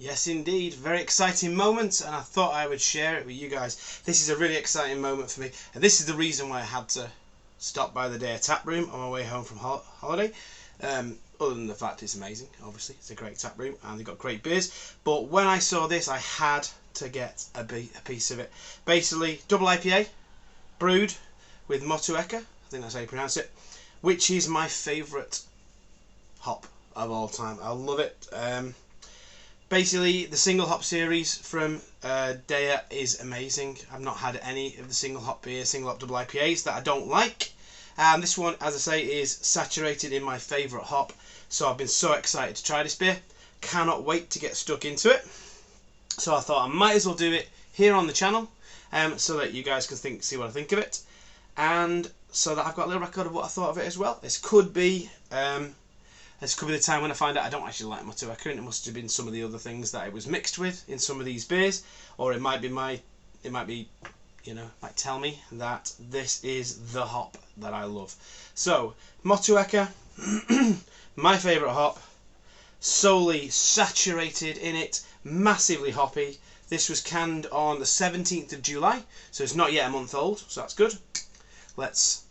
Yes, indeed. Very exciting moment, and I thought I would share it with you guys. This is a really exciting moment for me, and this is the reason why I had to stop by the Deya tap room on my way home from holiday. Other than the fact it's amazing, obviously. It's a great tap room, and they've got great beers. But when I saw this, I had to get a piece of it. Basically, double IPA, brewed with Motueka, I think that's how you pronounce it, which is my favourite hop of all time. I love it. Basically, the single hop series from Deya is amazing. I've not had any of the single hop beers, single hop double IPAs that I don't like. And this one, as I say, is saturated in my favourite hop. So I've been so excited to try this beer. Cannot wait to get stuck into it. So I thought I might as well do it here on the channel, so that you guys can see what I think of it. And so that I've got a little record of what I thought of it as well. This could be the time when I find out I don't actually like Motueka, and it must have been some of the other things that it was mixed with in some of these beers, or it might be might tell me that this is the hop that I love. So Motueka, my favourite hop, solely saturated in it, massively hoppy. This was canned on the 17th of July, so it's not yet a month old, so that's good. It's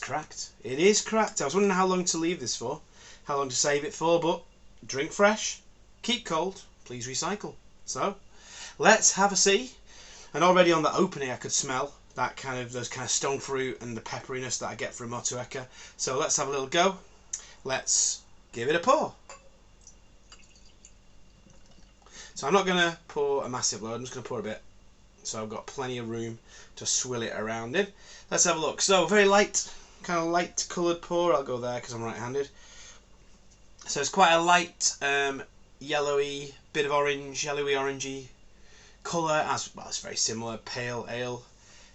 cracked. It is cracked. I was wondering how long to leave this for, how long to save it for, but drink fresh, keep cold, please recycle. So let's have a see. And already on the opening I could smell that those kind of stone fruit and the pepperiness that I get from Motueka. So let's have a little go. Let's give it a pour. So I'm not going to pour a massive load, I'm just going to pour a bit, so I've got plenty of room to swill it around in. Let's have a look. So very light, kind of light coloured pour. I'll go there because I'm right-handed. So it's quite a light yellowy, bit of orange, yellowy orangey colour. As well, it's very similar, pale ale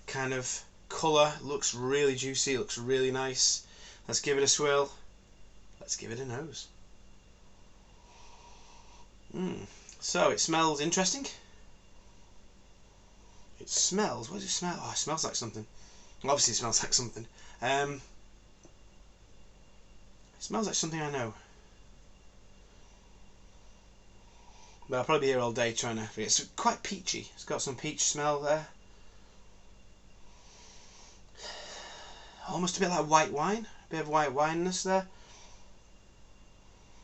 kind of colour. Looks really juicy, looks really nice. Let's give it a swill. Let's give it a nose. So it smells interesting. It smells, what does it smell? Oh, it smells like something. Obviously it smells like something. It smells like something I know. But I'll probably be here all day trying to... It's quite peachy. It's got some peach smell there. Almost a bit like white wine. A bit of white wineness there.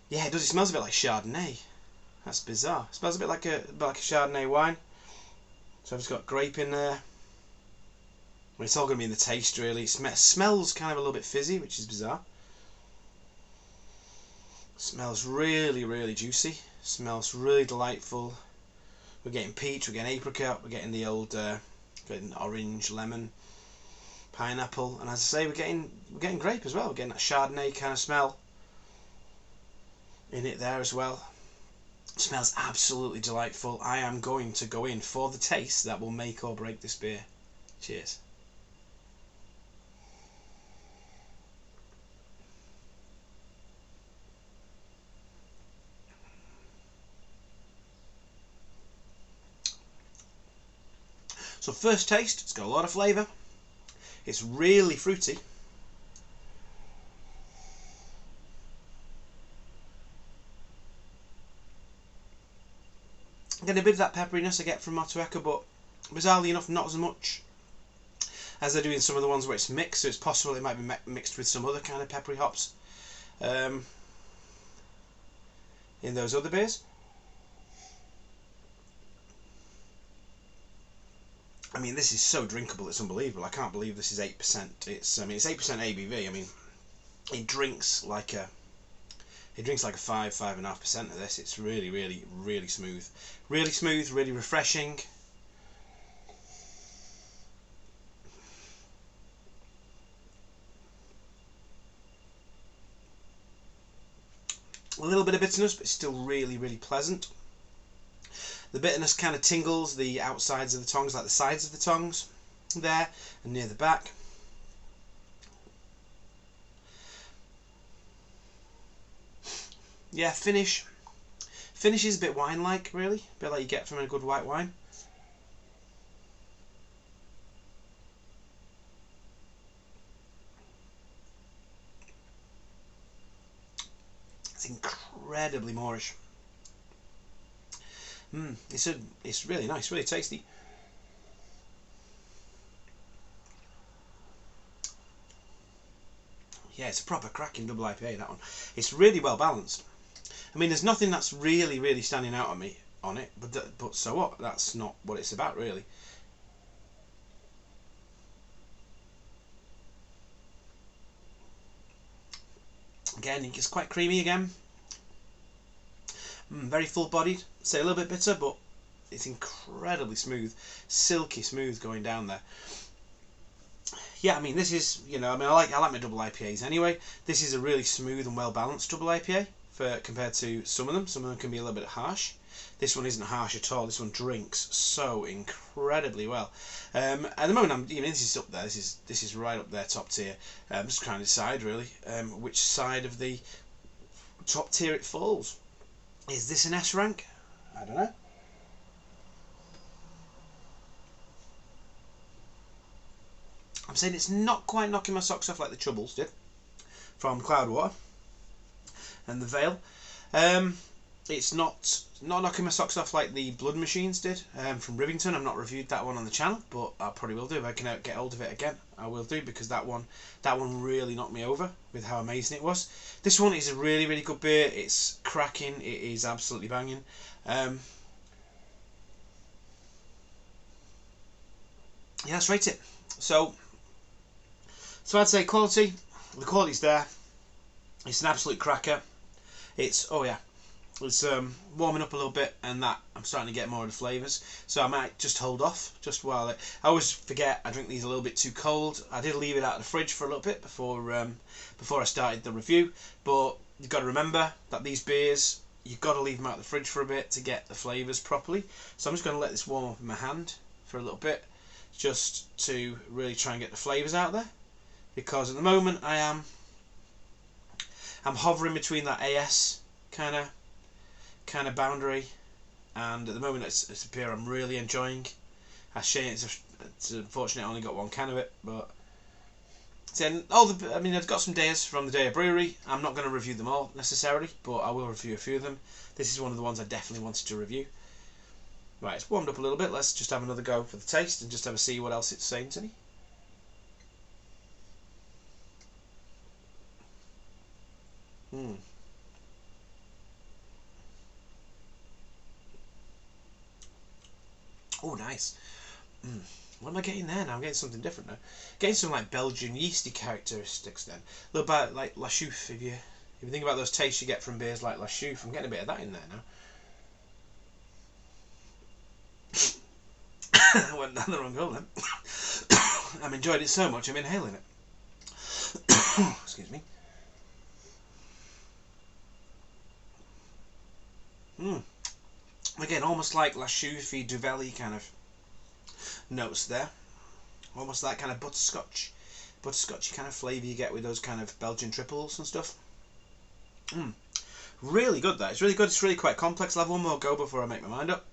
Yeah, it does. It smells a bit like Chardonnay. That's bizarre. It smells a bit like a Chardonnay wine. So I've just got grape in there. Well, it's all going to be in the taste, really. It smells kind of a little bit fizzy, which is bizarre. It smells really, really juicy. It smells really delightful. We're getting peach, we're getting apricot, we're getting the old getting orange, lemon, pineapple, and as I say, we're getting grape as well. We're getting that Chardonnay kind of smell in it there as well. It smells absolutely delightful. I am going to go in for the taste that will make or break this beer. Cheers. So first taste, it's got a lot of flavour. It's really fruity. I get a bit of that pepperiness I get from Motueka, but bizarrely enough, not as much as I do in some of the ones where it's mixed. So it's possible it might be mixed with some other kind of peppery hops in those other beers. I mean, this is so drinkable, it's unbelievable. I can't believe this is 8%. It's 8% ABV. I mean, it drinks like a 5.5% of this. It's really, really, really smooth. Really smooth, really refreshing. A little bit of bitterness, but it's still really, really pleasant. The bitterness kind of tingles the outsides of the tongues, like the sides of the tongues there and near the back. Yeah, finish is a bit wine-like, really, a bit like you get from a good white wine. It's incredibly moreish. It's really nice, really tasty. Yeah, it's a proper cracking double IPA, that one. It's really well balanced. I mean, there's nothing that's really standing out on me on it, but so what? That's not what it's about, really. Again, it's quite creamy again. Very full-bodied. Say a little bit bitter, but it's incredibly smooth, silky smooth going down there. Yeah, I mean, this is, I like my double IPAs anyway. This is a really smooth and well balanced double IPA compared to some of them. Some of them can be a little bit harsh. This one isn't harsh at all. This one drinks so incredibly well. At the moment, this is up there. This is right up there, top tier. I'm just trying to decide really which side of the top tier it falls. Is this an S rank? I don't know. I'm saying it's not quite knocking my socks off like the Troubles did from Cloudwater and the Veil. It's not knocking my socks off like the Blood Machines did from Rivington. I've not reviewed that one on the channel, but I probably will do if I can get hold of it again. I will do, because that one really knocked me over with how amazing it was. This one is a really good beer. It's cracking. It is absolutely banging. Yeah, let's rate it. So I'd say quality. The quality's there. It's an absolute cracker. It's it's warming up a little bit, and that I'm starting to get more of the flavours. So I might just hold off just while I always forget I drink these a little bit too cold. I did leave it out of the fridge for a little bit before I started the review. But you've got to remember that these beers, you've got to leave them out of the fridge for a bit to get the flavours properly. So I'm just going to let this warm up in my hand for a little bit, just to really try and get the flavours out there. Because at the moment I'm hovering between that AS kind of boundary, and at the moment it's a beer I'm really enjoying. It's unfortunate I only got one can of it, but then I've got some Deyas from the Deya brewery. I'm not going to review them all necessarily, but I will review a few of them. This is one of the ones I definitely wanted to review. Right, it's warmed up a little bit. Let's just have another go for the taste and just have a see what else it's saying to me. Oh, nice. What am I getting there now? I'm getting something different now. Getting some like Belgian yeasty characteristics then. A little bit like La Chouffe. If you think about those tastes you get from beers like La Chouffe, I'm getting a bit of that in there now. I went down the wrong hole then. I'm enjoying it so much I'm inhaling it. Excuse me. Again, almost like La Chouffe, Duvelli kind of notes there. Almost that kind of butterscotchy kind of flavour you get with those kind of Belgian triples and stuff. Really good, that. It's really good. It's really quite complex. I'll have one more go before I make my mind up.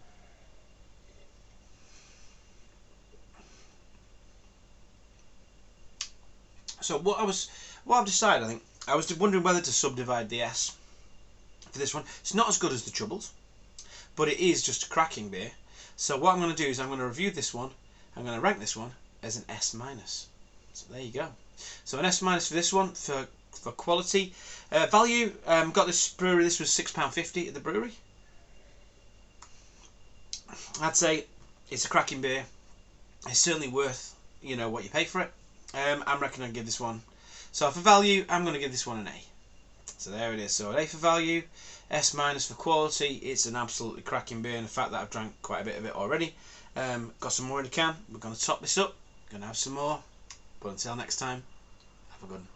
So what I've decided, I think, I was wondering whether to subdivide the S for this one. It's not as good as the Troubles, but it is just a cracking beer. So what I'm going to do is I'm going to review this one. I'm going to rank this one as an S-. So there you go. So an S- for this one for quality. Value, got this brewery. This was £6.50 at the brewery. I'd say it's a cracking beer. It's certainly worth what you pay for it. I reckon I'd give this one. So for value, I'm going to give this one an A. So there it is. So an A for value, S- for quality. It's an absolutely cracking beer, and the fact that I've drank quite a bit of it already. Got some more in the can. We're going to top this up. Going to have some more. But until next time, have a good one.